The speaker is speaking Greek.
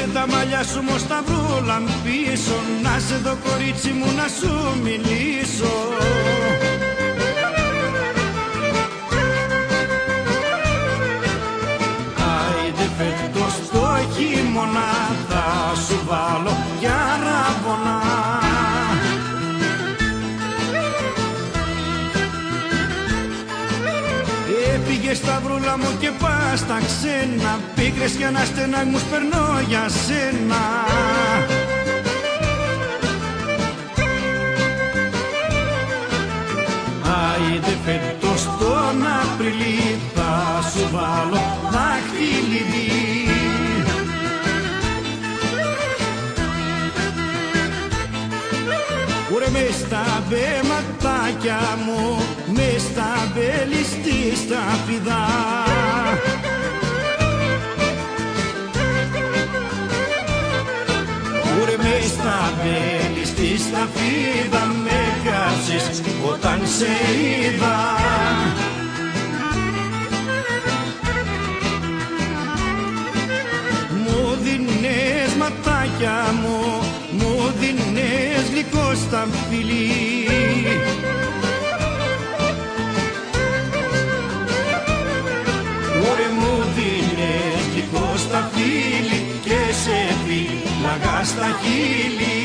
Άσε τα μαλλιά σου μω σταυρούλα πίσω, να σε δω κορίτσι μου να σου μιλήσω. Άιντε φέτος το χειμώνα θα σου βάλω για ραβωνά. Πήγες σταυρούλα μου και πας στα ξένα, πίκρες για να στενάγμους περνώ για σένα. Άιντε φέτος τον Απριλί θα σου βάλω δάχτυλιδί. Ουρε μες στα βέματάκια μου, μες στα μπέλη στη σταφίδα. Ουρε μες στα μπέλη στη σταφίδα, με κάψεις όταν σε είδα. Μου δίνες ματάκια μου, μου δίνες γλυκό στα φιλί. Ωρε μου δίνες γλυκό στα φίλη και σε φύλαγα στα χείλη.